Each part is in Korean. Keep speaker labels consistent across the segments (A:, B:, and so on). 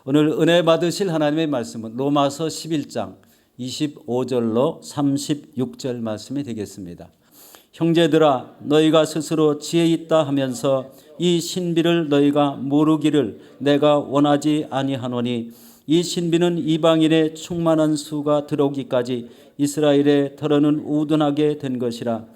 A: 오늘 은혜 받으실 하나님의 말씀은 로마서 11장 25절로 36절 말씀이 되겠습니다. 형제들아, 너희가 스스로 지혜 있다 하면서 이 신비를 너희가 모르기를 내가 원하지 아니하노니, 이 신비는 이방인의 충만한 수가 들어오기까지 이스라엘에 덜어는 우둔하게 된 것이라.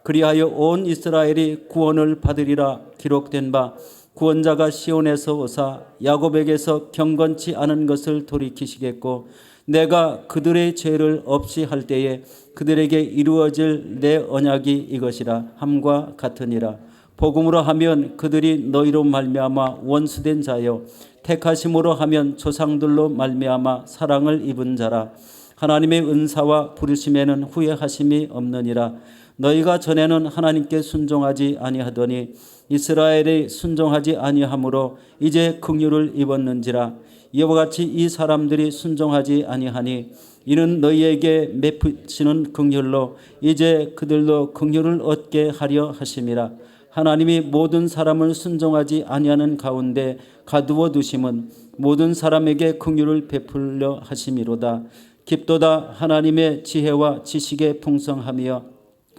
A: 그리하여 온 이스라엘이 구원을 받으리라 기록된 바, 구원자가 시온에서 오사 야곱에게서 경건치 않은 것을 돌이키시겠고, 내가 그들의 죄를 없이 할 때에 그들에게 이루어질 내 언약이 이것이라 함과 같으니라. 복음으로 하면 그들이 너희로 말미암아 원수된 자요, 택하심으로 하면 조상들로 말미암아 사랑을 입은 자라. 하나님의 은사와 부르심에는 후회하심이 없느니라. 너희가 전에는 하나님께 순종하지 아니하더니 이스라엘이 순종하지 아니하므로 이제 긍휼을 입었는지라. 이와 같이 이 사람들이 순종하지 아니하니 이는 너희에게 베푸시는 긍휼로 이제 그들도 긍휼을 얻게 하려 하심이라. 하나님이 모든 사람을 순종하지 아니하는 가운데 가두어 두심은 모든 사람에게 긍휼을 베풀려 하심이로다. 깊도다 하나님의 지혜와 지식의 풍성하며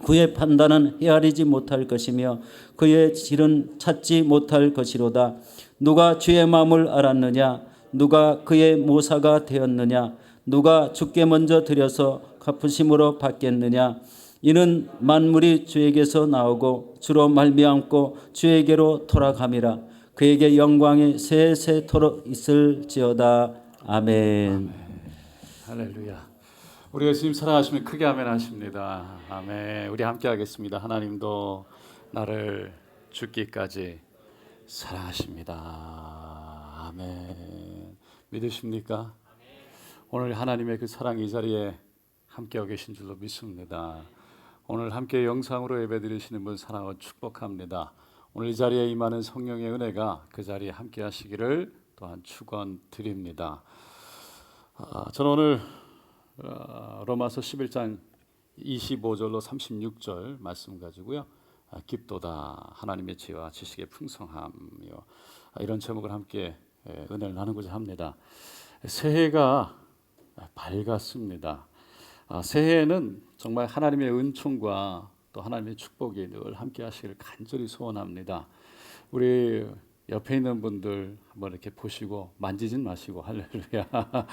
A: 그의 판단은 헤아리지 못할 것이며 그의 질은 찾지 못할 것이로다. 누가 주의 마음을 알았느냐? 누가 그의 모사가 되었느냐? 누가 주께 먼저 드려서 갚으심으로 받겠느냐? 이는 만물이 주에게서 나오고 주로 말미암고 주에게로 돌아감이라. 그에게 영광이 세세토록 있을지어다. 아멘.
B: 할렐루야. 우리 예수님 사랑하시면 크게 아멘 하십니다. 아멘. 우리 함께 하겠습니다. 하나님도 나를 죽기까지 사랑하십니다. 아멘. 믿으십니까? 오늘 하나님의 그 사랑이 이 자리에 함께하고 계신 줄로 믿습니다. 오늘 함께 영상으로 예배드리시는 분 사랑하고 축복합니다. 오늘 이 자리에 임하는 성령의 은혜가 그 자리에 함께 하시기를 또한 축원드립니다. 저는 오늘 로마서 11장 25절로 36절 말씀 가지고요, 깊도다 하나님의 지혜와 지식의 풍성함이요, 이런 제목을 함께 은혜를 나누고자 합니다. 새해가 밝았습니다. 새해에는 정말 하나님의 은총과 또 하나님의 축복이 늘 함께 하시기를 간절히 소원합니다. 우리 옆에 있는 분들 한번 이렇게 보시고 만지진 마시고 할렐루야.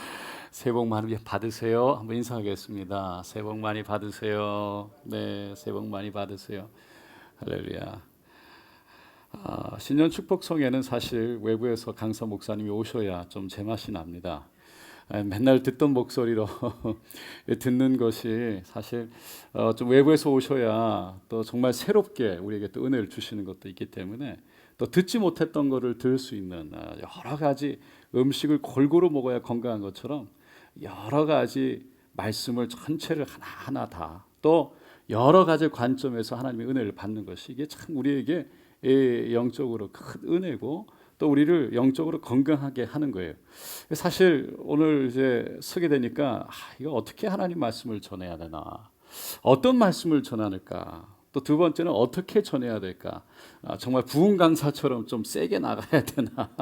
B: 새해 복 많이 받으세요. 한번 인사하겠습니다. 새해 복 많이 받으세요. 네, 새해 복 많이 받으세요. 할렐루야. 신년 축복성에는 사실 외부에서 강사 목사님이 오셔야 좀 제맛이 납니다. 맨날 듣던 목소리로 듣는 것이 사실 좀 외부에서 오셔야 또 정말 새롭게 우리에게 또 은혜를 주시는 것도 있기 때문에, 또 듣지 못했던 것을 들을 수 있는 여러 가지 음식을 골고루 먹어야 건강한 것처럼 여러 가지 말씀을 전체를 하나하나 다 또 여러 가지 관점에서 하나님의 은혜를 받는 것이, 이게 참 우리에게 영적으로 큰 은혜고 또 우리를 영적으로 건강하게 하는 거예요. 사실 오늘 이제 서게 되니까 이거 어떻게 하나님 말씀을 전해야 되나, 어떤 말씀을 전하는가, 또 두 번째는 어떻게 전해야 될까? 정말 부흥 강사처럼 좀 세게 나가야 되나?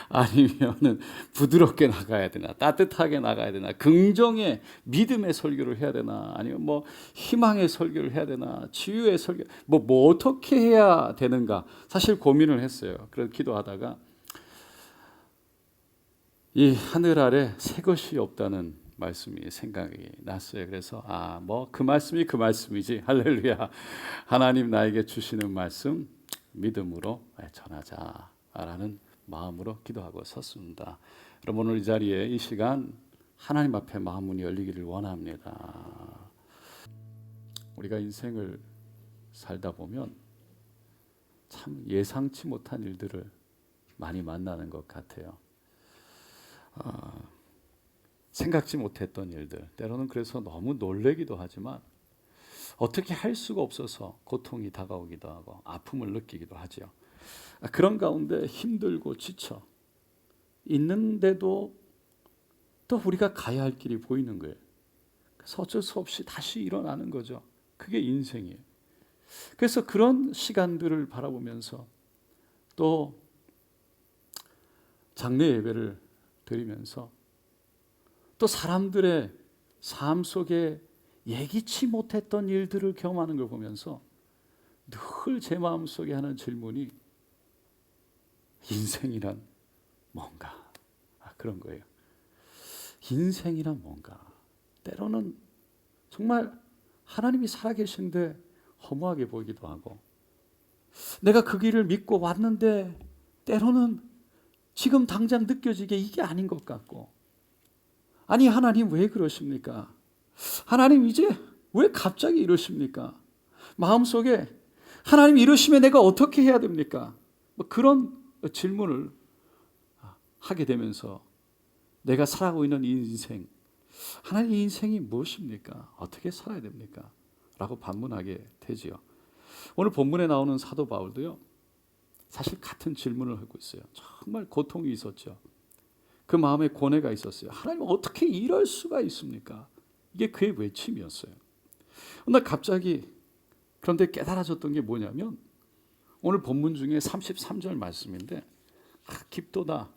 B: 아니면은 부드럽게 나가야 되나? 따뜻하게 나가야 되나? 긍정의 믿음의 설교를 해야 되나? 아니면 뭐 희망의 설교를 해야 되나? 치유의 설교, 뭐 어떻게 해야 되는가? 사실 고민을 했어요. 그래서 기도하다가 이 하늘 아래 새 것이 없다는 말씀이 생각이 났어요. 그래서 뭐 그 말씀이 그 말씀이지. 할렐루야. 하나님 나에게 주시는 말씀 믿음으로 전하자라는 마음으로 기도하고 섰습니다. 여러분, 오늘 이 자리에 이 시간 하나님 앞에 마음 문이 열리기를 원합니다. 우리가 인생을 살다 보면 참 예상치 못한 일들을 많이 만나는 것 같아요. 생각지 못했던 일들, 때로는 그래서 너무 놀라기도 하지만 어떻게 할 수가 없어서 고통이 다가오기도 하고 아픔을 느끼기도 하죠. 그런 가운데 힘들고 지쳐 있는데도 또 우리가 가야 할 길이 보이는 거예요. 그래서 어쩔 수 없이 다시 일어나는 거죠. 그게 인생이에요. 그래서 그런 시간들을 바라보면서 또 장례 예배를 드리면서 또 사람들의 삶 속에 예기치 못했던 일들을 경험하는 걸 보면서 늘 제 마음속에 하는 질문이 인생이란 뭔가? 그런 거예요. 인생이란 뭔가? 때로는 정말 하나님이 살아계신데 허무하게 보이기도 하고, 내가 그 길을 믿고 왔는데 때로는 지금 당장 느껴지게 이게 아닌 것 같고, 아니 하나님 왜 그러십니까? 하나님 이제 왜 갑자기 이러십니까? 마음속에 하나님 이러시면 내가 어떻게 해야 됩니까? 그런 질문을 하게 되면서 내가 살아가고 있는 이 인생, 하나님 이 인생이 무엇입니까? 어떻게 살아야 됩니까? 라고 반문하게 되지요. 오늘 본문에 나오는 사도 바울도요, 사실 같은 질문을 하고 있어요. 정말 고통이 있었죠. 그 마음에 고뇌가 있었어요. 하나님 어떻게 이럴 수가 있습니까? 이게 그의 외침이었어요. 나 갑자기 그런데 깨달아졌던 게 뭐냐면, 오늘 본문 중에 33절 말씀인데, 깊도다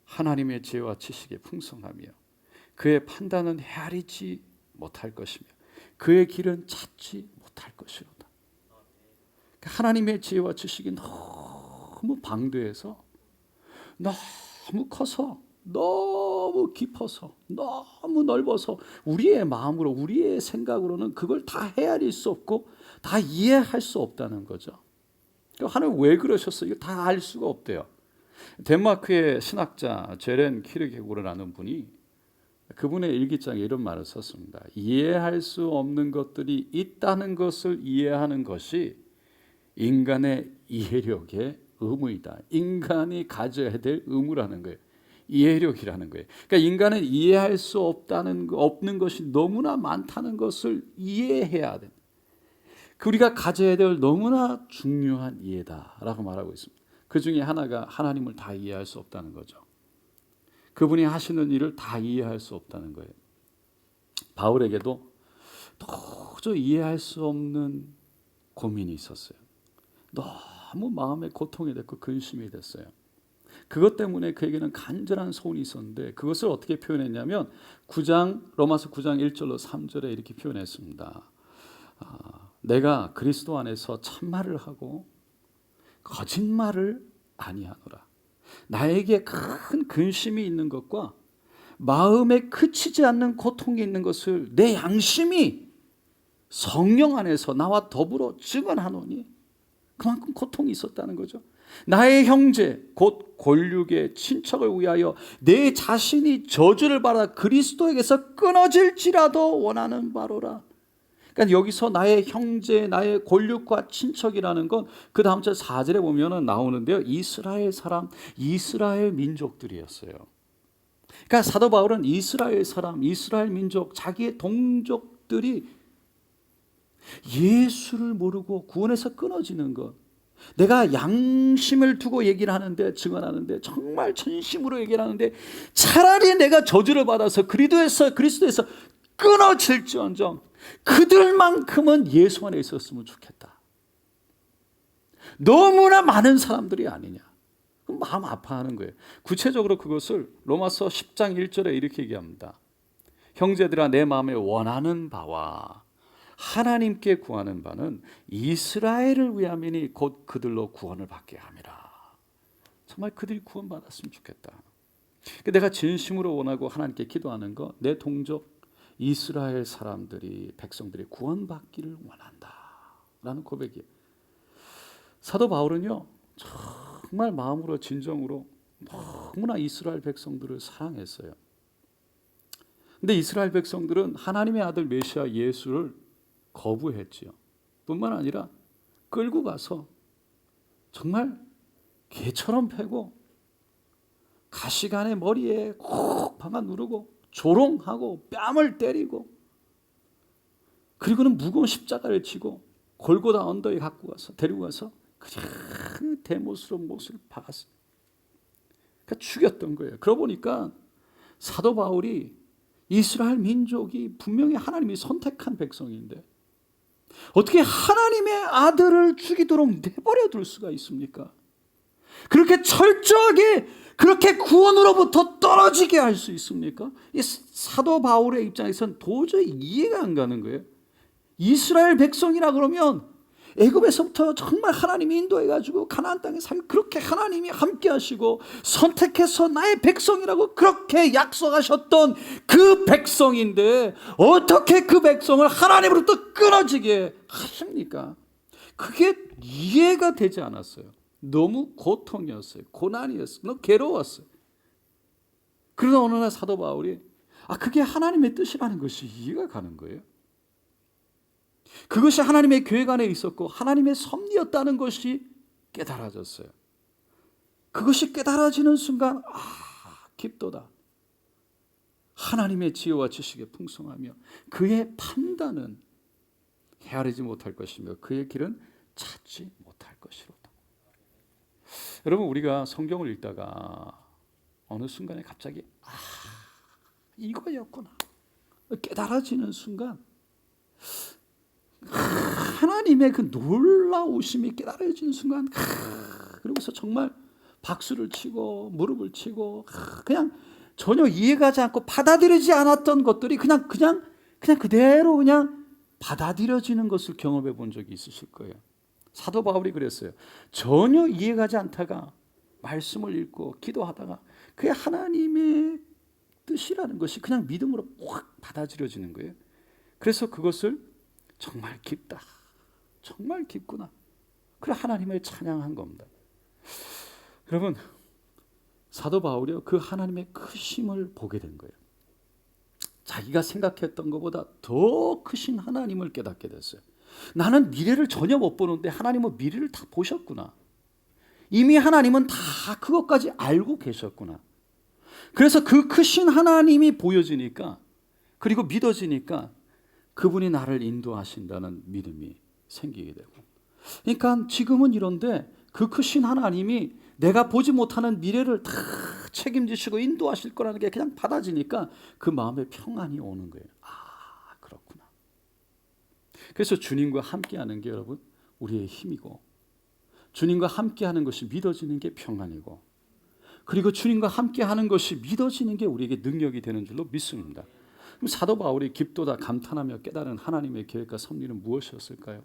B: 하나님의 지혜와 지식의 풍성하며 그의 판단은 헤아리지 못할 것이며 그의 길은 찾지 못할 것이로다. 하나님의 지혜와 지식이 너무 방대해서, 너무 커서, 너무 깊어서, 너무 넓어서 우리의 마음으로, 우리의 생각으로는 그걸 다 헤아릴 수 없고 다 이해할 수 없다는 거죠. 하나님 왜 그러셨어요? 이거 다 알 수가 없대요. 덴마크의 신학자 제렌 키르케고르라는 분이 그분의 일기장에 이런 말을 썼습니다. 이해할 수 없는 것들이 있다는 것을 이해하는 것이 인간의 이해력의 의무이다. 인간이 가져야 될 의무라는 거예요. 이해력이라는 거예요. 그러니까 인간은 이해할 수 없는 것이 너무나 많다는 것을 이해해야 돼. 우리가 가져야 될 너무나 중요한 이해다라고 말하고 있습니다. 그 중에 하나가 하나님을 다 이해할 수 없다는 거죠. 그분이 하시는 일을 다 이해할 수 없다는 거예요. 바울에게도 도저히 이해할 수 없는 고민이 있었어요. 너무 마음에 고통이 됐고 근심이 됐어요. 그것 때문에 그에게는 간절한 소원이 있었는데, 그것을 어떻게 표현했냐면 로마서 9장 1절로 3절에 이렇게 표현했습니다. 내가 그리스도 안에서 참말을 하고 거짓말을 아니하노라. 나에게 큰 근심이 있는 것과 마음에 그치지 않는 고통이 있는 것을 내 양심이 성령 안에서 나와 더불어 증언하노니, 그만큼 고통이 있었다는 거죠. 나의 형제 곧 골육의 친척을 위하여 내 자신이 저주를 받아 그리스도에게서 끊어질지라도 원하는 바로라. 그러니까 여기서 나의 형제, 나의 골육과 친척이라는 건 그 다음 절 4절에 보면 나오는데요, 이스라엘 사람, 이스라엘 민족들이었어요. 그러니까 사도 바울은 이스라엘 사람, 이스라엘 민족, 자기의 동족들이 예수를 모르고 구원에서 끊어지는 것, 내가 양심을 두고 얘기를 하는데, 증언하는데, 정말 전심으로 얘기를 하는데, 차라리 내가 저주를 받아서 그리스도에서 끊어질지언정 그들만큼은 예수 안에 있었으면 좋겠다. 너무나 많은 사람들이 아니냐. 마음 아파하는 거예요. 구체적으로 그것을 로마서 10장 1절에 이렇게 얘기합니다. 형제들아, 내 마음에 원하는 바와 하나님께 구하는 바는 이스라엘을 위함이니 곧 그들로 구원을 받게 함이라. 정말 그들이 구원받았으면 좋겠다. 내가 진심으로 원하고 하나님께 기도하는 거, 내 동족 이스라엘 사람들이, 백성들이 구원받기를 원한다 라는 고백이에요. 사도 바울은요, 정말 마음으로 진정으로 너무나 이스라엘 백성들을 사랑했어요. 근데 이스라엘 백성들은 하나님의 아들 메시아 예수를 거부했지요. 뿐만 아니라 끌고 가서 정말 개처럼 패고 가시관의 머리에 콕 박아 누르고 조롱하고 뺨을 때리고, 그리고는 무거운 십자가를 지고 골고다 언덕에 데리고 가서 그냥 대못으로 못을 박았어요. 그러니까 죽였던 거예요. 그러고 보니까 사도 바울이 이스라엘 민족이 분명히 하나님이 선택한 백성인데 어떻게 하나님의 아들을 죽이도록 내버려 둘 수가 있습니까? 그렇게 철저하게 그렇게 구원으로부터 떨어지게 할 수 있습니까? 이 사도 바울의 입장에서는 도저히 이해가 안 가는 거예요. 이스라엘 백성이라 그러면 애굽에서부터 정말 하나님이 인도해가지고 가나안 땅에 살고 그렇게 하나님이 함께 하시고 선택해서 나의 백성이라고 그렇게 약속하셨던 그 백성인데 어떻게 그 백성을 하나님으로부터 끊어지게 하십니까? 그게 이해가 되지 않았어요. 너무 고통이었어요. 고난이었어요. 너무 괴로웠어요. 그러다 어느 날 사도 바울이 그게 하나님의 뜻이라는 것이 이해가 가는 거예요. 그것이 하나님의 계획 안에 있었고 하나님의 섭리였다는 것이 깨달아졌어요. 그것이 깨달아지는 순간 깊도다. 하나님의 지혜와 지식에 풍성하며 그의 판단은 헤아리지 못할 것이며 그의 길은 찾지 못할 것이로다. 여러분, 우리가 성경을 읽다가 어느 순간에 갑자기 이거였구나 깨달아지는 순간 하나님의 그 놀라우심이 깨달아지는 순간 그러고서 정말 박수를 치고 무릎을 치고 그냥 전혀 이해가지 않고 받아들이지 않았던 것들이 그냥 그대로 그냥 받아들여지는 것을 경험해 본 적이 있으실 거예요. 사도 바울이 그랬어요. 전혀 이해가지 않다가 말씀을 읽고 기도하다가 그게 하나님의 뜻이라는 것이 그냥 믿음으로 확 받아들여지는 거예요. 그래서 그것을 정말 깊다. 정말 깊구나. 그래 하나님을 찬양한 겁니다. 여러분, 사도 바울이요 그 하나님의 크심을 보게 된 거예요. 자기가 생각했던 것보다 더 크신 하나님을 깨닫게 됐어요. 나는 미래를 전혀 못 보는데 하나님은 미래를 다 보셨구나. 이미 하나님은 다 그것까지 알고 계셨구나. 그래서 그 크신 하나님이 보여지니까 그리고 믿어지니까 그분이 나를 인도하신다는 믿음이 생기게 되고, 그러니까 지금은 이런데 그 크신 하나님이 내가 보지 못하는 미래를 다 책임지시고 인도하실 거라는 게 그냥 받아지니까 그 마음에 평안이 오는 거예요. 그렇구나. 그래서 주님과 함께하는 게 여러분 우리의 힘이고, 주님과 함께하는 것이 믿어지는 게 평안이고, 그리고 주님과 함께하는 것이 믿어지는 게 우리에게 능력이 되는 줄로 믿습니다. 그럼 사도 바울이 깊도다 감탄하며 깨달은 하나님의 계획과 섭리는 무엇이었을까요?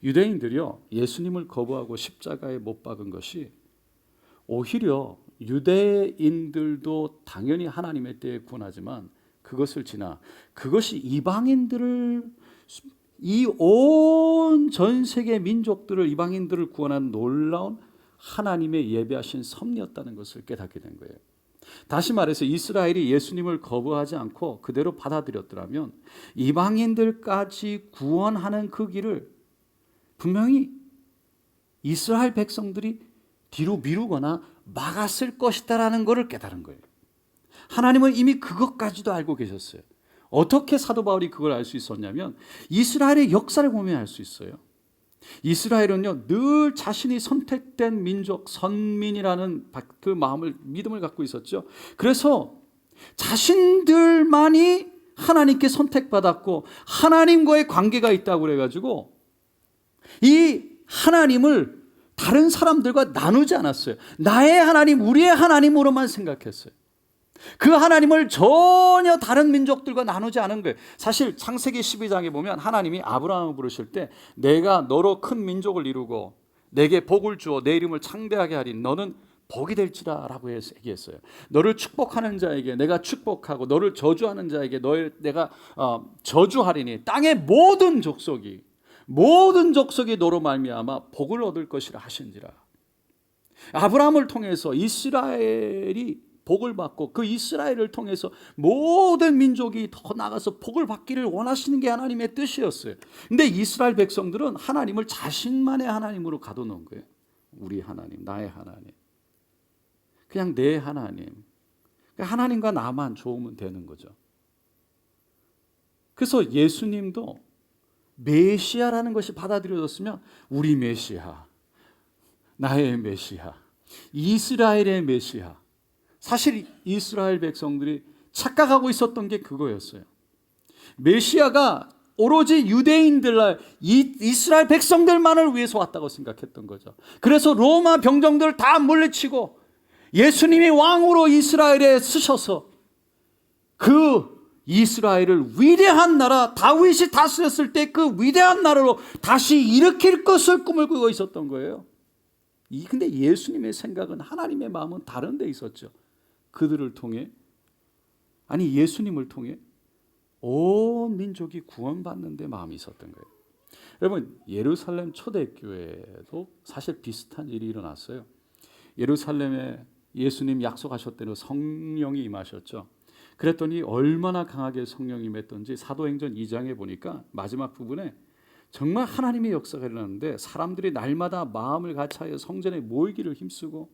B: 유대인들이요 예수님을 거부하고 십자가에 못 박은 것이 오히려 유대인들도 당연히 하나님의 때에 구원하지만 그것을 지나 그것이 이방인들을 이 온 전 세계 민족들을 이방인들을 구원한 놀라운 하나님의 예비하신 섭리였다는 것을 깨닫게 된 거예요. 다시 말해서 이스라엘이 예수님을 거부하지 않고 그대로 받아들였더라면 이방인들까지 구원하는 그 길을 분명히 이스라엘 백성들이 뒤로 미루거나 막았을 것이다라는 것을 깨달은 거예요. 하나님은 이미 그것까지도 알고 계셨어요. 어떻게 사도 바울이 그걸 알 수 있었냐면 이스라엘의 역사를 보면 알 수 있어요. 이스라엘은요 늘 자신이 선택된 민족 선민이라는 그 마음을 믿음을 갖고 있었죠. 그래서 자신들만이 하나님께 선택받았고 하나님과의 관계가 있다고 그래가지고 이 하나님을 다른 사람들과 나누지 않았어요. 나의 하나님, 우리의 하나님으로만 생각했어요. 그 하나님을 전혀 다른 민족들과 나누지 않은 거예요. 사실 창세기 12장에 보면 하나님이 아브라함을 부르실 때 내가 너로 큰 민족을 이루고 내게 복을 주어 내 이름을 창대하게 하리 너는 복이 될지라 라고 얘기했어요. 너를 축복하는 자에게 내가 축복하고 너를 저주하는 자에게 내가 저주하리니 땅의 모든 족속이 너로 말미암아 복을 얻을 것이라 하신지라. 아브라함을 통해서 이스라엘이 복을 받고 그 이스라엘을 통해서 모든 민족이 더 나가서 복을 받기를 원하시는 게 하나님의 뜻이었어요. 근데 이스라엘 백성들은 하나님을 자신만의 하나님으로 가둬놓은 거예요. 우리 하나님, 나의 하나님, 그냥 내 하나님, 하나님과 나만 좋으면 되는 거죠. 그래서 예수님도 메시아라는 것이 받아들여졌으면 우리 메시아, 나의 메시아, 이스라엘의 메시아. 사실 이스라엘 백성들이 착각하고 있었던 게 그거였어요. 메시아가 오로지 유대인들, 이스라엘 백성들만을 위해서 왔다고 생각했던 거죠. 그래서 로마 병정들을 다 물리치고 예수님이 왕으로 이스라엘에 쓰셔서 그 이스라엘을 위대한 나라, 다윗이 다스렸을 때 그 위대한 나라로 다시 일으킬 것을 꿈을 꾸고 있었던 거예요. 근데 예수님의 생각은, 하나님의 마음은 다른 데 있었죠. 그들을 통해, 아니 예수님을 통해 온 민족이 구원받는 데 마음이 있었던 거예요. 여러분, 예루살렘 초대교회도 사실 비슷한 일이 일어났어요. 예루살렘에 예수님 약속하셨대로 성령이 임하셨죠. 그랬더니 얼마나 강하게 성령이 임했던지 사도행전 2장에 보니까 마지막 부분에 정말 하나님의 역사가 일어났는데, 사람들이 날마다 마음을 같이하여 성전에 모이기를 힘쓰고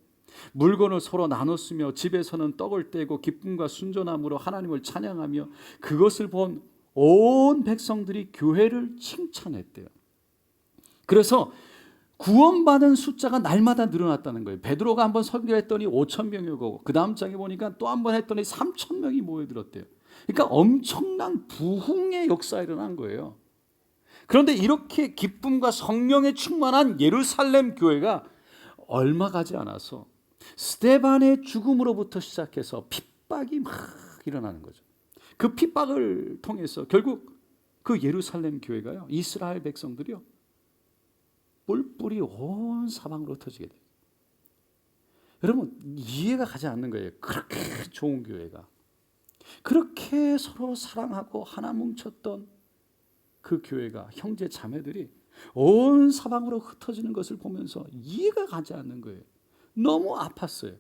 B: 물건을 서로 나눴으며 집에서는 떡을 떼고 기쁨과 순전함으로 하나님을 찬양하며, 그것을 본 온 백성들이 교회를 칭찬했대요. 그래서 구원받은 숫자가 날마다 늘어났다는 거예요. 베드로가 한번 설교했더니 5,000명이 오고, 그 다음 장에 보니까 또 한 번 했더니 3,000명이 모여들었대요. 그러니까 엄청난 부흥의 역사가 일어난 거예요. 그런데 이렇게 기쁨과 성령에 충만한 예루살렘 교회가 얼마 가지 않아서 스데반의 죽음으로부터 시작해서 핍박이 막 일어나는 거죠. 그 핍박을 통해서 결국 그 예루살렘 교회가요, 이스라엘 백성들이요, 뿔뿔이 온 사방으로 흩어지게 돼요. 여러분, 이해가 가지 않는 거예요. 그렇게 좋은 교회가, 그렇게 서로 사랑하고 하나 뭉쳤던 그 교회가, 형제 자매들이 온 사방으로 흩어지는 것을 보면서 이해가 가지 않는 거예요. 너무 아팠어요.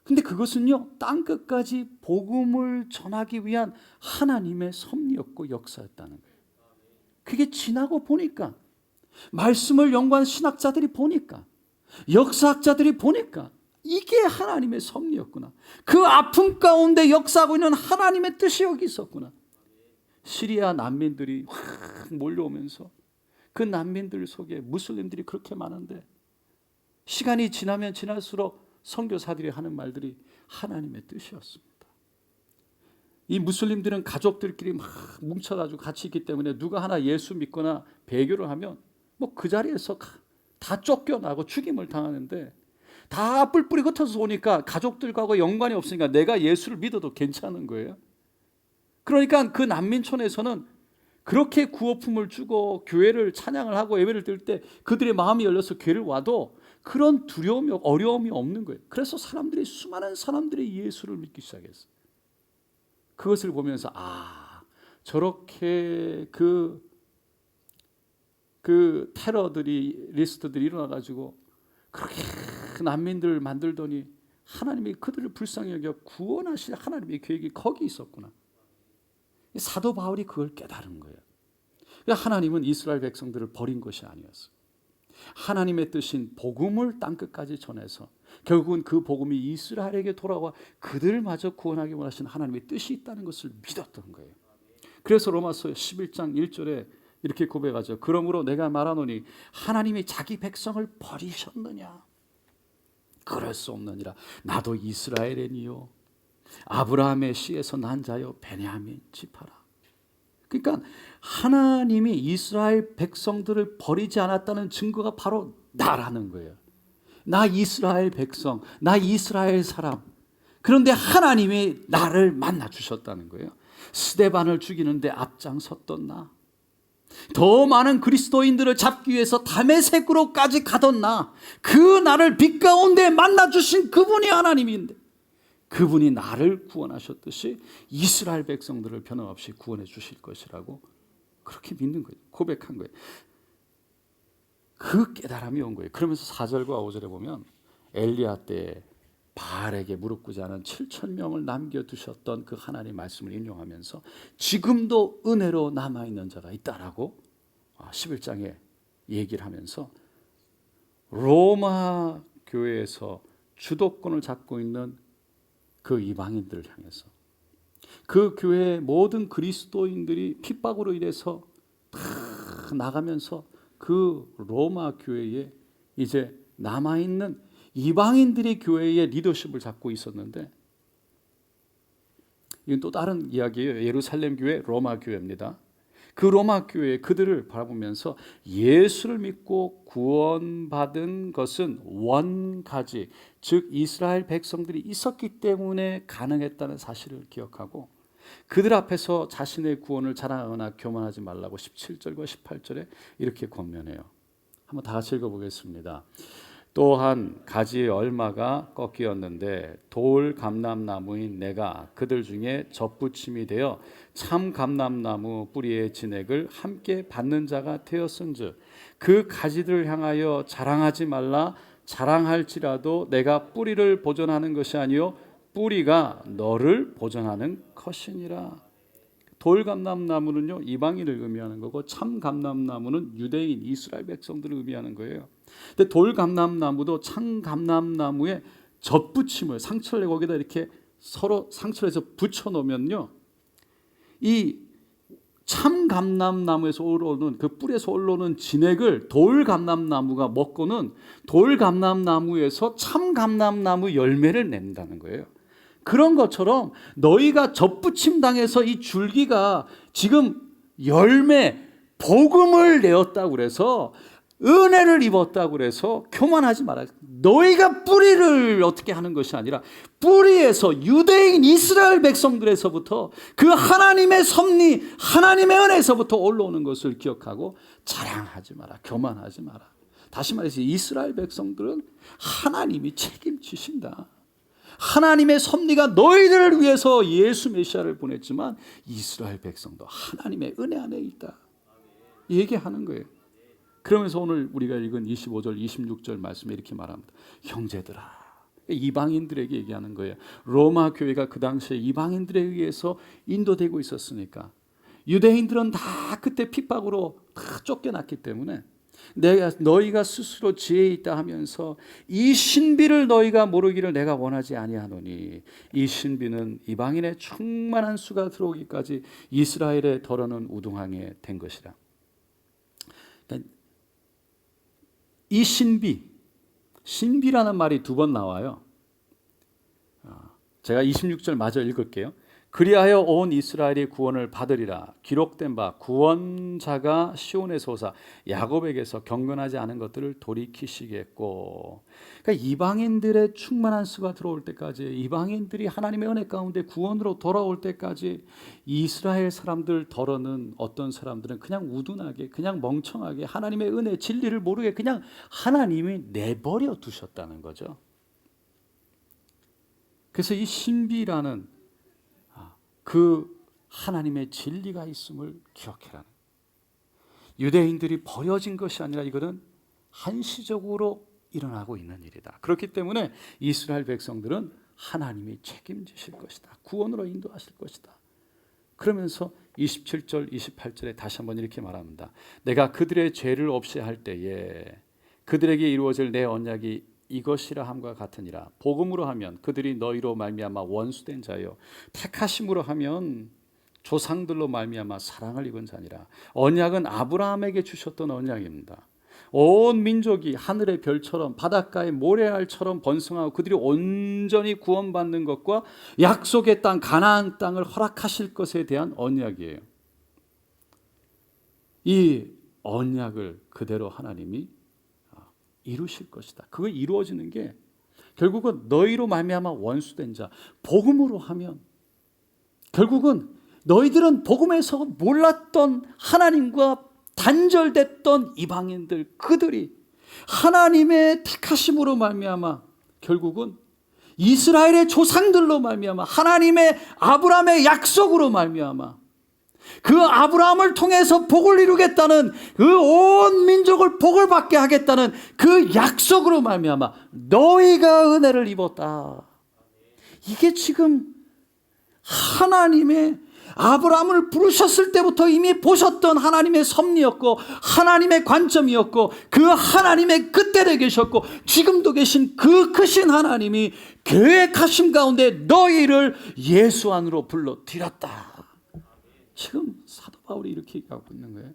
B: 근데 그것은요, 땅끝까지 복음을 전하기 위한 하나님의 섭리였고 역사였다는 거예요. 그게 지나고 보니까, 말씀을 연구한 신학자들이 보니까, 역사학자들이 보니까 이게 하나님의 섭리였구나. 그 아픔 가운데 역사하고 있는 하나님의 뜻이 여기 있었구나. 시리아 난민들이 확 몰려오면서 그 난민들 속에 무슬림들이 그렇게 많은데, 시간이 지나면 지날수록 선교사들이 하는 말들이 하나님의 뜻이었습니다. 이 무슬림들은 가족들끼리 막 뭉쳐가지고 같이 있기 때문에 누가 하나 예수 믿거나 배교를 하면 뭐 그 자리에서 다 쫓겨나고 죽임을 당하는데, 다 뿔뿔이 흩어져서 오니까 가족들과 연관이 없으니까 내가 예수를 믿어도 괜찮은 거예요. 그러니까 그 난민촌에서는 그렇게 구호품을 주고 교회를 찬양을 하고 예배를 드릴 때 그들의 마음이 열려서 교회를 와도 그런 두려움이, 어려움이 없는 거예요. 그래서 수많은 사람들이 예수를 믿기 시작했어요. 그것을 보면서 저렇게 그 테러들이, 리스트들이 일어나가지고 그렇게 난민들 만들더니 하나님이 그들을 불쌍히 여겨 구원하실 하나님의 계획이 거기 있었구나. 사도 바울이 그걸 깨달은 거예요. 하나님은 이스라엘 백성들을 버린 것이 아니었어요. 하나님의 뜻인 복음을 땅끝까지 전해서 결국은 그 복음이 이스라엘에게 돌아와 그들마저 구원하기 원하시는 하나님의 뜻이 있다는 것을 믿었던 거예요. 그래서 로마서 11장 1절에 이렇게 고백하죠. 그러므로 내가 말하노니 하나님이 자기 백성을 버리셨느냐? 그럴 수 없느니라. 나도 이스라엘이니요 아브라함의 씨에서 난 자요 베냐민 지파라. 그러니까 하나님이 이스라엘 백성들을 버리지 않았다는 증거가 바로 나라는 거예요. 나 이스라엘 백성, 나 이스라엘 사람. 그런데 하나님이 나를 만나 주셨다는 거예요. 스데반을 죽이는데 앞장섰던 나, 더 많은 그리스도인들을 잡기 위해서 다메섹으로까지 가던 나, 그 나를 빛 가운데 만나 주신 그분이 하나님인데, 그분이 나를 구원하셨듯이 이스라엘 백성들을 변함없이 구원해 주실 것이라고 그렇게 믿는 거예요. 고백한 거예요. 그 깨달음이 온 거예요. 그러면서 4절과 5절에 보면 엘리야 때 바알에게 무릎 꿇지 않은 7,000명을 남겨두셨던 그 하나님의 말씀을 인용하면서 지금도 은혜로 남아있는 자가 있다라고 11장에 얘기를 하면서 로마 교회에서 주도권을 잡고 있는 그 이방인들을 향해서 그 교회의 모든 그리스도인들이 핍박으로 인해서 다 나가면서 그 로마 교회에 이제 남아있는 이방인들이 교회의 리더십을 잡고 있었는데, 이건 또 다른 이야기예요. 예루살렘 교회, 로마 교회입니다. 그 로마 교회 그들을 바라보면서 예수를 믿고 구원받은 것은 원가지, 즉 이스라엘 백성들이 있었기 때문에 가능했다는 사실을 기억하고 그들 앞에서 자신의 구원을 자랑하거나 교만하지 말라고 17절과 18절에 이렇게 권면해요. 한번 다 같이 읽어보겠습니다. 또한 가지의 얼마가 꺾이었는데 돌 감람나무인 내가 그들 중에 젖붙임이 되어 참 감람나무 뿌리의 진액을 함께 받는 자가 되었은즉 그 가지들을 향하여 자랑하지 말라. 자랑할지라도 내가 뿌리를 보존하는 것이 아니요 뿌리가 너를 보존하는 것이니라. 돌감람나무는요 이방인을 의미하는 거고 참 감람나무는 유대인 이스라엘 백성들을 의미하는 거예요. 근데 돌감람나무도 참 감람나무에 젖붙임을 상처를 거기다 이렇게 서로 상처를 해서 붙여 놓으면요 이 참 감람나무에서 올라오는 그 뿌리에서 올라오는 진액을 돌감람나무가 먹고는 돌감람나무에서 참 감람나무 열매를 낸다는 거예요. 그런 것처럼 너희가 젖붙임 당해서 이 줄기가 지금 열매, 복음을 내었다고 그래서 은혜를 입었다고 그래서 교만하지 마라. 너희가 뿌리를 어떻게 하는 것이 아니라 뿌리에서 유대인 이스라엘 백성들에서부터 그 하나님의 섭리, 하나님의 은혜에서부터 올라오는 것을 기억하고 자랑하지 마라. 교만하지 마라. 다시 말해서 이스라엘 백성들은 하나님이 책임지신다. 하나님의 섭리가 너희들을 위해서 예수 메시아를 보냈지만 이스라엘 백성도 하나님의 은혜 안에 있다. 얘기하는 거예요. 그러면서 오늘 우리가 읽은 25절, 26절 말씀에 이렇게 말합니다. 형제들아. 이방인들에게 얘기하는 거예요. 로마 교회가 그 당시에 이방인들에 의해서 인도되고 있었으니까 유대인들은 다 그때 핍박으로 다 쫓겨났기 때문에 너희가 스스로 지혜 있다 하면서 이 신비를 너희가 모르기를 내가 원하지 아니하노니 이 신비는 이방인의 충만한 수가 들어오기까지 이스라엘의 덜어는 우등하게 된 것이라. 그러니까 이 신비라는 말이 두 번 나와요. 제가 26절 마저 읽을게요. 그리하여 온 이스라엘이 구원을 받으리라. 기록된 바 구원자가 시온에서 오사 야곱에게서 경건하지 않은 것들을 돌이키시겠고. 그러니까 이방인들의 충만한 수가 들어올 때까지, 이방인들이 하나님의 은혜 가운데 구원으로 돌아올 때까지 이스라엘 사람들 덜어는 어떤 사람들은 그냥 우둔하게, 그냥 멍청하게 하나님의 은혜 진리를 모르게 그냥 하나님이 내버려 두셨다는 거죠. 그래서 이 신비라는 그 하나님의 진리가 있음을 기억해라. 유대인들이 버려진 것이 아니라 이거는 한시적으로 일어나고 있는 일이다. 그렇기 때문에 이스라엘 백성들은 하나님이 책임지실 것이다. 구원으로 인도하실 것이다. 그러면서 27절, 28절에 다시 한번 이렇게 말합니다. 내가 그들의 죄를 없이 할 때에 그들에게 이루어질 내 언약이 이것이라 함과 같으니라. 복음으로 하면 그들이 너희로 말미암아 원수된 자요, 택하심으로 하면 조상들로 말미암아 사랑을 입은 자니라. 언약은 아브라함에게 주셨던 언약입니다. 온 민족이 하늘의 별처럼 바닷가의 모래알처럼 번성하고 그들이 온전히 구원받는 것과 약속의 땅 가나안 땅을 허락하실 것에 대한 언약이에요. 이 언약을 그대로 하나님이 이루실 것이다. 그거 이루어지는 게 결국은 너희로 말미암아 원수된 자, 복음으로 하면 결국은 너희들은 복음에서 몰랐던 하나님과 단절됐던 이방인들, 그들이 하나님의 택하심으로 말미암아 결국은 이스라엘의 조상들로 말미암아 하나님의 아브라함의 약속으로 말미암아 그 아브라함을 통해서 복을 이루겠다는, 그 온 민족을 복을 받게 하겠다는 그 약속으로 말미암아 너희가 은혜를 입었다. 이게 지금 하나님의 아브라함을 부르셨을 때부터 이미 보셨던 하나님의 섭리였고 하나님의 관점이었고 그 하나님의 그때에 계셨고 지금도 계신 그 크신 하나님이 계획하심 가운데 너희를 예수 안으로 불러들였다. 지금 사도 바울이 이렇게 얘기하고 있는 거예요.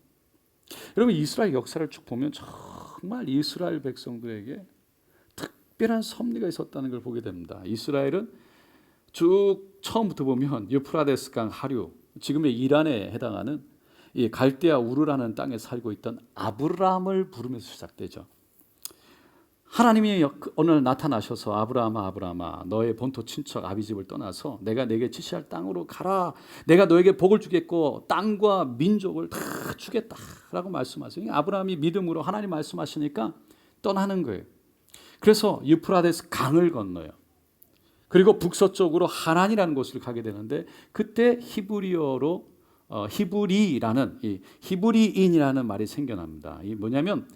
B: 여러분 이스라엘 역사를 쭉 보면 정말 이스라엘 백성들에게 특별한 섭리가 있었다는 걸 보게 됩니다. 이스라엘은 쭉 처음부터 보면 유프라데스 강 하류, 지금의 이란에 해당하는 이 갈대아 우르라는 땅에 살고 있던 아브라함을 부르면서 시작되죠. 하나님이 오늘 나타나셔서 아브라함아 아브라함아 너의 본토 친척 아비집을 떠나서 내가 내게 지시할 땅으로 가라. 내가 너에게 복을 주겠고 땅과 민족을 다 주겠다라고 말씀하세요. 아브라함이 믿음으로 하나님 말씀하시니까 떠나는 거예요. 그래서 유프라데스 강을 건너요. 그리고 북서쪽으로 하란이라는 곳을 가게 되는데 그때 히브리어로 히브리라는 히브리인이라는 말이 생겨납니다. 이 뭐냐면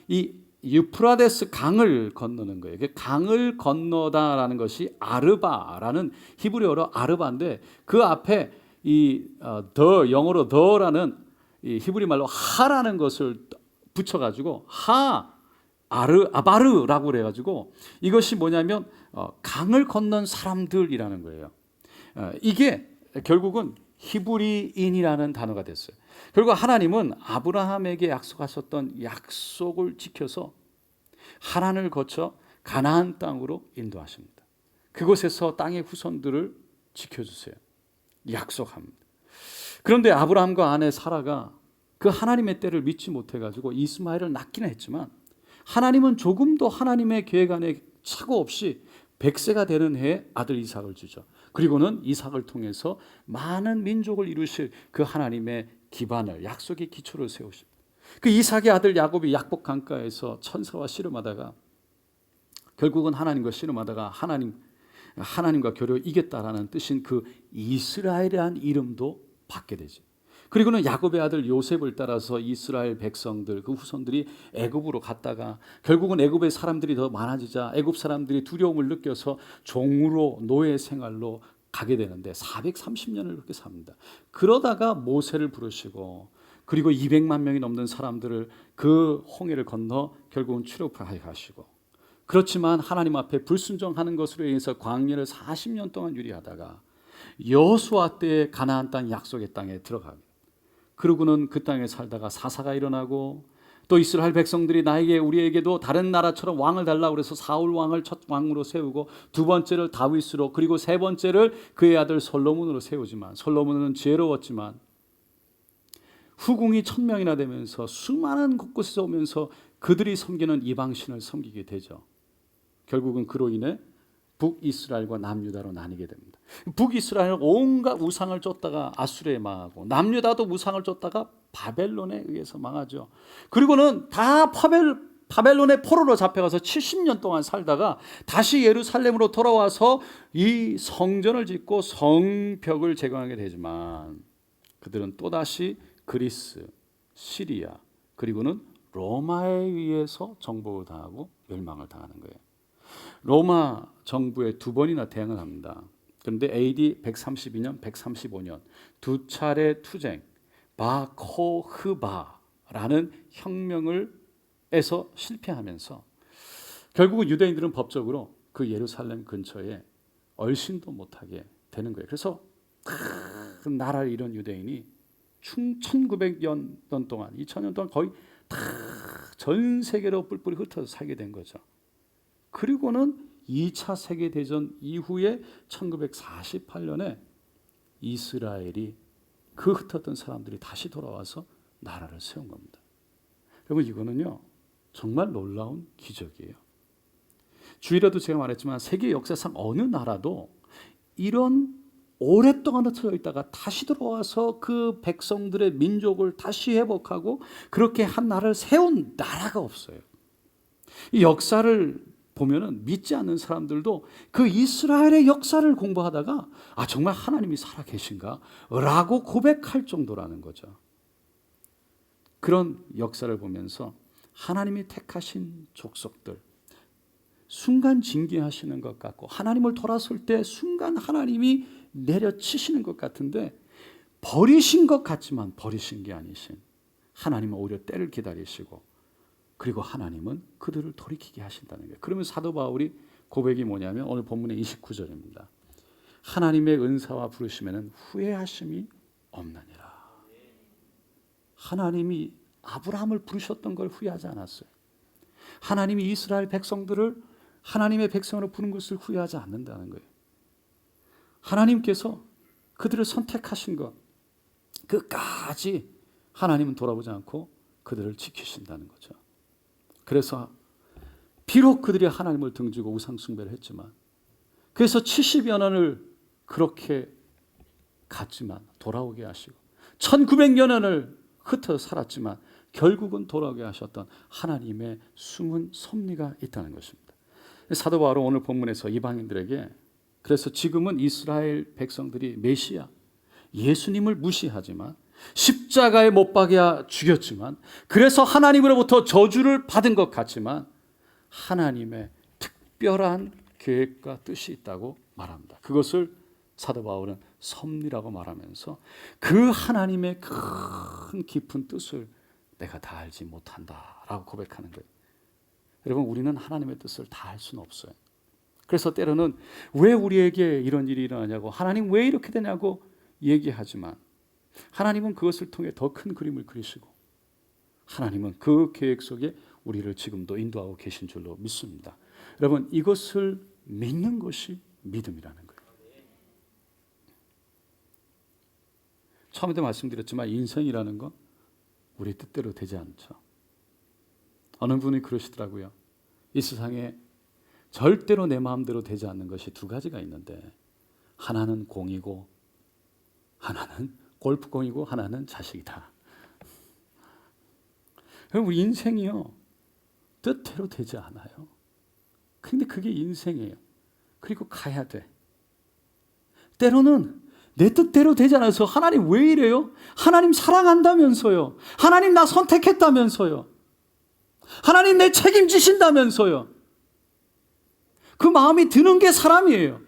B: 이 유프라데스 강을 건너는 거예요. 강을 건너다라는 것이 아르바라는 히브리어로 아르바인데 그 앞에 더 영어로 더라는 이 히브리 말로 하라는 것을 붙여가지고 아바르라고 그래가지고 이것이 뭐냐면 강을 건넌 사람들이라는 거예요. 이게 결국은 히브리인이라는 단어가 됐어요. 결국 하나님은 아브라함에게 약속하셨던 약속을 지켜서 하란을 거쳐 가나안 땅으로 인도하십니다. 그곳에서 땅의 후손들을 지켜주세요. 약속합니다. 그런데 아브라함과 아내 사라가 그 하나님의 때를 믿지 못해가지고 이스마엘을 낳기는 했지만 하나님은 조금도 하나님의 계획 안에 착오 없이 100세가 되는 해에 아들 이삭을 주죠. 그리고는 이삭을 통해서 많은 민족을 이루실 그 하나님의 기반을 약속의 기초를 세우십니다. 그 이삭의 아들 야곱이 약복 강가에서 천사와 씨름하다가 결국은 하나님과 씨름하다가 하나님과 겨루 이겼다라는 뜻인 그 이스라엘이라는 이름도 받게 되죠. 그리고는 야곱의 아들 요셉을 따라서 이스라엘 백성들 그 후손들이 애굽으로 갔다가 결국은 애굽의 사람들이 더 많아지자 애굽 사람들이 두려움을 느껴서 종으로 노예 생활로 가게 되는데 430년을 그렇게 삽니다. 그러다가 모세를 부르시고 그리고 200만 명이 넘는 사람들을 그 홍해를 건너 결국은 출애굽하게 하시고 그렇지만 하나님 앞에 불순종하는 것으로 인해서 광야를 40년 동안 유리하다가 여호수아 때 가나안 땅 약속의 땅에 들어갑니다. 그러고는 그 땅에 살다가 사사가 일어나고 또 이스라엘 백성들이 우리에게도 다른 나라처럼 왕을 달라고 그래서 사울 왕을 첫 왕으로 세우고 두 번째를 다윗으로 그리고 세 번째를 그의 아들 솔로몬으로 세우지만 솔로몬은 지혜로웠지만 후궁이 1000명이나 되면서 수많은 곳곳에서 오면서 그들이 섬기는 이방신을 섬기게 되죠. 결국은 그로 인해 북이스라엘과 남유다로 나뉘게 됩니다. 북이스라엘은 온갖 우상을 쫓다가 아수르에 망하고 남유다도 우상을 쫓다가 바벨론에 의해서 망하죠. 그리고는 다 바벨론의 포로로 잡혀가서 70년 동안 살다가 다시 예루살렘으로 돌아와서 이 성전을 짓고 성벽을 재건하게 되지만 그들은 또다시 그리스, 시리아 그리고는 로마에 의해서 정복을 당하고 멸망을 당하는 거예요. 로마 정부에 2번이나 대항을 합니다. 그런데 AD 132년, 135년 두 차례 투쟁, 바코흐바라는 혁명을 에서 실패하면서 결국은 유대인들은 법적으로 그 예루살렘 근처에 얼씬도 못하게 되는 거예요. 그래서 그 나라를 이룬 유대인이 1900년 동안, 2000년 동안 거의 다 전 세계로 뿔뿔이 흩어져 살게 된 거죠. 그리고는 2차 세계대전 이후에 1948년에 이스라엘이 그 흩어졌던 사람들이 다시 돌아와서 나라를 세운 겁니다. 여러분 이거는요 정말 놀라운 기적이에요. 주일에도 제가 말했지만 세계 역사상 어느 나라도 이런 오랫동안 흩어져 있다가 다시 들어와서 그 백성들의 민족을 다시 회복하고 그렇게 한 나라를 세운 나라가 없어요. 이 역사를 보면은 믿지 않는 사람들도 그 이스라엘의 역사를 공부하다가 아 정말 하나님이 살아 계신가? 라고 고백할 정도라는 거죠. 그런 역사를 보면서 하나님이 택하신 족속들 순간 징계하시는 것 같고 하나님을 돌아설 때 순간 하나님이 내려치시는 것 같은데 버리신 것 같지만 버리신 게 아니신 하나님은 오히려 때를 기다리시고 그리고 하나님은 그들을 돌이키게 하신다는 거예요. 그러면 사도 바울이 고백이 뭐냐면 오늘 본문의 29절입니다. 하나님의 은사와 부르심에는 후회하심이 없느니라. 하나님이 아브라함을 부르셨던 걸 후회하지 않았어요. 하나님이 이스라엘 백성들을 하나님의 백성으로 부른 것을 후회하지 않는다는 거예요. 하나님께서 그들을 선택하신 것 끝까지 하나님은 돌아보지 않고 그들을 지키신다는 거죠. 그래서 비록 그들이 하나님을 등지고 우상 숭배를 했지만, 그래서 70여 년을 그렇게 갔지만 돌아오게 하시고 1900년을 흩어 살았지만 결국은 돌아오게 하셨던 하나님의 숨은 섭리가 있다는 것입니다. 사도 바울은 오늘 본문에서 이방인들에게, 그래서 지금은 이스라엘 백성들이 메시아 예수님을 무시하지만 십자가에 못 박아 죽였지만, 그래서 하나님으로부터 저주를 받은 것 같지만 하나님의 특별한 계획과 뜻이 있다고 말합니다. 그것을 사도 바울은 섭리라고 말하면서 그 하나님의 큰 깊은 뜻을 내가 다 알지 못한다라고 고백하는 거예요. 여러분, 우리는 하나님의 뜻을 다 알 수는 없어요. 그래서 때로는 왜 우리에게 이런 일이 일어나냐고, 하나님 왜 이렇게 되냐고 얘기하지만 하나님은 그것을 통해 더 큰 그림을 그리시고 하나님은 그 계획 속에 우리를 지금도 인도하고 계신 줄로 믿습니다. 여러분, 이것을 믿는 것이 믿음이라는 거예요. 처음에도 말씀드렸지만 인생이라는 건 우리 뜻대로 되지 않죠. 어느 분이 그러시더라고요. 이 세상에 절대로 내 마음대로 되지 않는 것이 두 가지가 있는데, 하나는 공이고 하나는 골프공이고 하나는 자식이다. 우리 인생이요, 뜻대로 되지 않아요. 근데 그게 인생이에요. 그리고 가야 돼. 때로는 내 뜻대로 되지 않아서 하나님 왜 이래요? 하나님 사랑한다면서요. 하나님 나 선택했다면서요. 하나님 내 책임지신다면서요. 그 마음이 드는 게 사람이에요.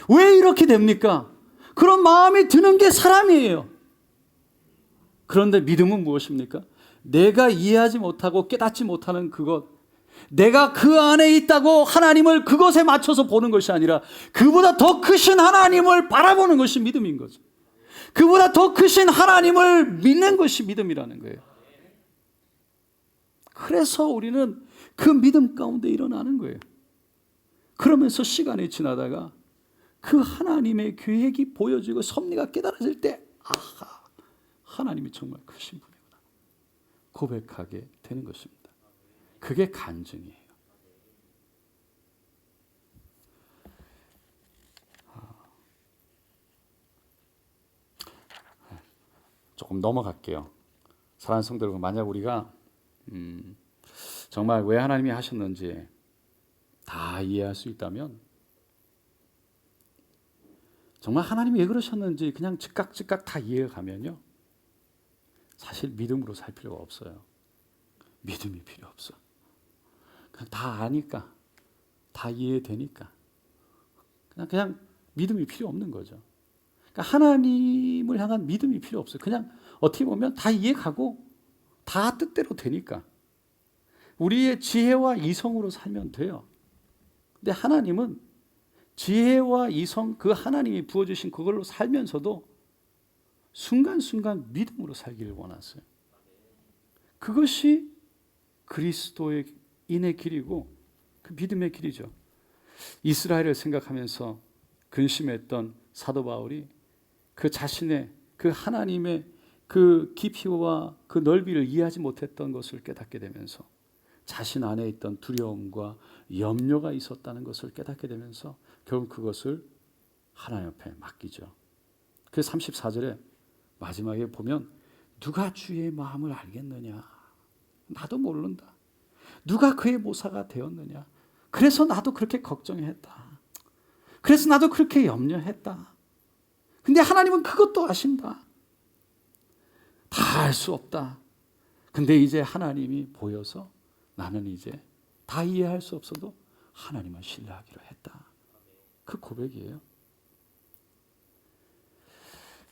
B: 왜 이렇게 됩니까? 그런 마음이 드는 게 사람이에요. 그런데 믿음은 무엇입니까? 내가 이해하지 못하고 깨닫지 못하는 그것, 내가 그 안에 있다고 하나님을 그것에 맞춰서 보는 것이 아니라 그보다 더 크신 하나님을 바라보는 것이 믿음인 거죠. 그보다 더 크신 하나님을 믿는 것이 믿음이라는 거예요. 그래서 우리는 그 믿음 가운데 일어나는 거예요. 그러면서 시간이 지나다가 그 하나님의 계획이 보여지고 섭리가 깨달아질 때, 아하, 하나님이 정말 크신 분이구나 고백하게 되는 것입니다. 그게 간증이에요. 조금 넘어갈게요. 사랑하는 성도 여러분, 만약 우리가 정말 왜 하나님이 하셨는지 다 이해할 수 있다면, 정말 하나님이 왜 그러셨는지 그냥 즉각 다 이해가면요, 사실 믿음으로 살 필요가 없어요. 믿음이 필요 없어. 그냥 다 아니까, 다 이해되니까 그냥 믿음이 필요 없는 거죠. 그러니까 하나님을 향한 믿음이 필요 없어요. 그냥 어떻게 보면 다 이해가고 다 뜻대로 되니까 우리의 지혜와 이성으로 살면 돼요. 근데 하나님은 지혜와 이성, 그 하나님이 부어주신 그걸로 살면서도 순간순간 믿음으로 살기를 원하세요. 그것이 그리스도의 인의 길이고 그 믿음의 길이죠. 이스라엘을 생각하면서 근심했던 사도 바울이 그 자신의 그 하나님의 그 깊이와 그 넓이를 이해하지 못했던 것을 깨닫게 되면서 자신 안에 있던 두려움과 염려가 있었다는 것을 깨닫게 되면서 결국 그것을 하나님 앞에 맡기죠. 그 34절에 마지막에 보면, 누가 주의 마음을 알겠느냐? 나도 모른다. 누가 그의 모사가 되었느냐? 그래서 나도 그렇게 걱정했다. 그래서 나도 그렇게 염려했다. 근데 하나님은 그것도 아신다. 다 알 수 없다. 근데 이제 하나님이 보여서 나는 이제 다 이해할 수 없어도 하나님을 신뢰하기로 했다. 그 고백이에요.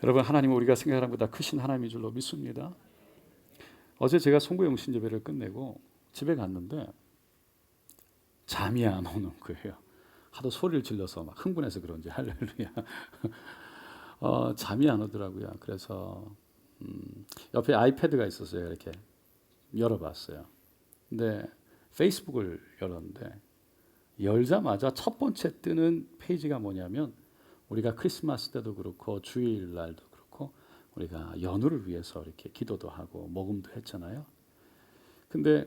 B: 여러분, 하나님은 우리가 생각하는 것보다 크신 하나님인 줄로 믿습니다. 어제 제가 송구영신 예배를 끝내고 집에 갔는데 잠이 안 오는 거예요. 하도 소리를 질러서 막 흥분해서 그런지 할렐루야. 잠이 안 오더라고요. 그래서 옆에 아이패드가 있었어요. 이렇게 열어봤어요. 근데 페이스북을 열었는데 열자마자 첫 번째 뜨는 페이지가 뭐냐면, 우리가 크리스마스 때도 그렇고 주일날도 그렇고 우리가 연우를 위해서 이렇게 기도도 하고 모금도 했잖아요. 근데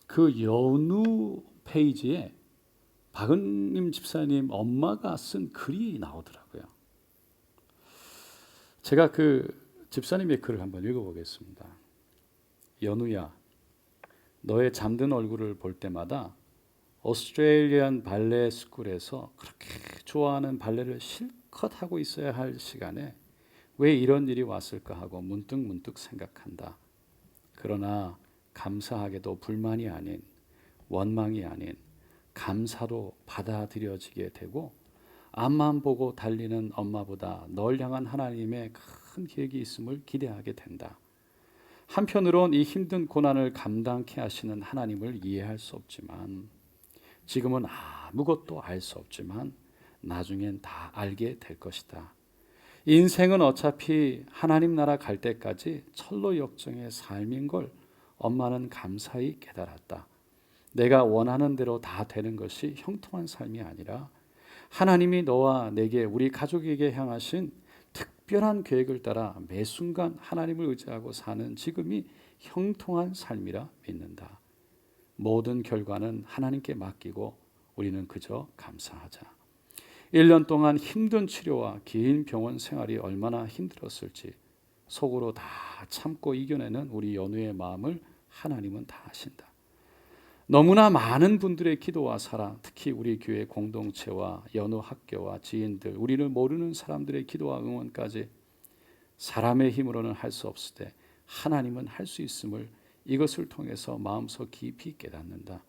B: 그 연우 페이지에 박은림 집사님 엄마가 쓴 글이 나오더라고요. 제가 그 집사님의 글을 한번 읽어보겠습니다. 연우야, 너의 잠든 얼굴을 볼 때마다 오스트레일리안 발레 스쿨에서 그렇게 좋아하는 발레를 실컷 하고 있어야 할 시간에 왜 이런 일이 왔을까 하고 문득 생각한다. 그러나 감사하게도 불만이 아닌, 원망이 아닌 감사로 받아들여지게 되고, 앞만 보고 달리는 엄마보다 널 향한 하나님의 큰 계획이 있음을 기대하게 된다. 한편으론 이 힘든 고난을 감당케 하시는 하나님을 이해할 수 없지만, 지금은 아무것도 알 수 없지만 나중엔 다 알게 될 것이다. 인생은 어차피 하나님 나라 갈 때까지 철로 역정의 삶인 걸 엄마는 감사히 깨달았다. 내가 원하는 대로 다 되는 것이 형통한 삶이 아니라 하나님이 너와 내게, 우리 가족에게 향하신 특별한 계획을 따라 매 순간 하나님을 의지하고 사는 지금이 형통한 삶이라 믿는다. 모든 결과는 하나님께 맡기고 우리는 그저 감사하자. 1년 동안 힘든 치료와 긴 병원 생활이 얼마나 힘들었을지 속으로 다 참고 이겨내는 우리 연우의 마음을 하나님은 다 아신다. 너무나 많은 분들의 기도와 사랑, 특히 우리 교회 공동체와 연우 학교와 지인들, 우리를 모르는 사람들의 기도와 응원까지 사람의 힘으로는 할 수 없을 때 하나님은 할 수 있음을 이것을 통해서 마음속 깊이 깨닫는다.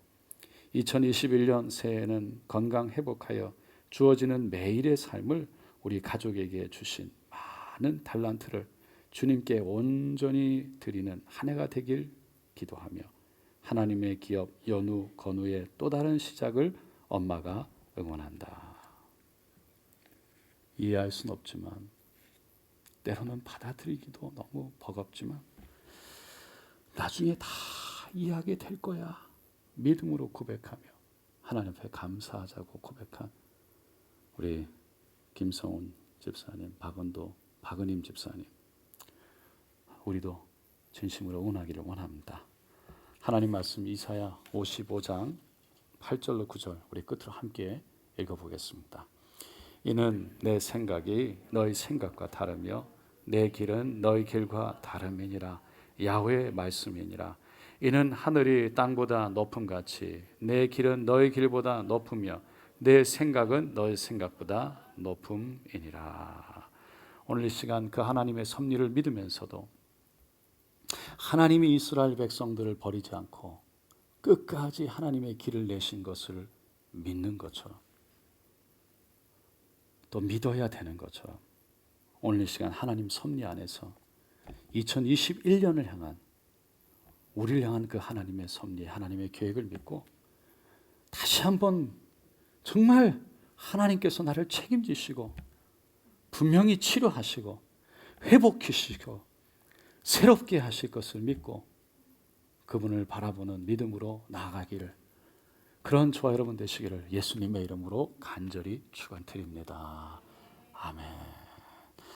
B: 2021년 새해에는 건강 회복하여 주어지는 매일의 삶을 우리 가족에게 주신 많은 달란트를 주님께 온전히 드리는 한 해가 되길 기도하며, 하나님의 기업 연우 건우의 또 다른 시작을 엄마가 응원한다. 이해할 수는 없지만, 때로는 받아들이기도 너무 버겁지만 나중에 다 이해하게 될 거야. 믿음으로 고백하며 하나님 앞에 감사하자고 고백한 우리 김성훈 집사님, 박은임 집사님, 우리도 진심으로 응원하기를 원합니다. 하나님 말씀 이사야 55장 8절로 9절 우리 끝으로 함께 읽어보겠습니다. 이는 내 생각이 너희 생각과 다르며 내 길은 너희 길과 다름이니라. 야훼의 말씀이니라. 이는 하늘이 땅보다 높음같이 내 길은 너희 길보다 높으며 내 생각은 너희 생각보다 높음이니라. 오늘 이 시간 그 하나님의 섭리를 믿으면서도 하나님이 이스라엘 백성들을 버리지 않고 끝까지 하나님의 길을 내신 것을 믿는 것처럼, 또 믿어야 되는 것처럼 오늘 이 시간 하나님 섭리 안에서 2021년을 향한, 우리를 향한 그 하나님의 섭리, 하나님의 계획을 믿고 다시 한번 정말 하나님께서 나를 책임지시고 분명히 치료하시고 회복하시고 새롭게 하실 것을 믿고 그분을 바라보는 믿음으로 나아가기를, 그런 저와 여러분 되시기를 예수님의 이름으로 간절히 축원드립니다. 아멘.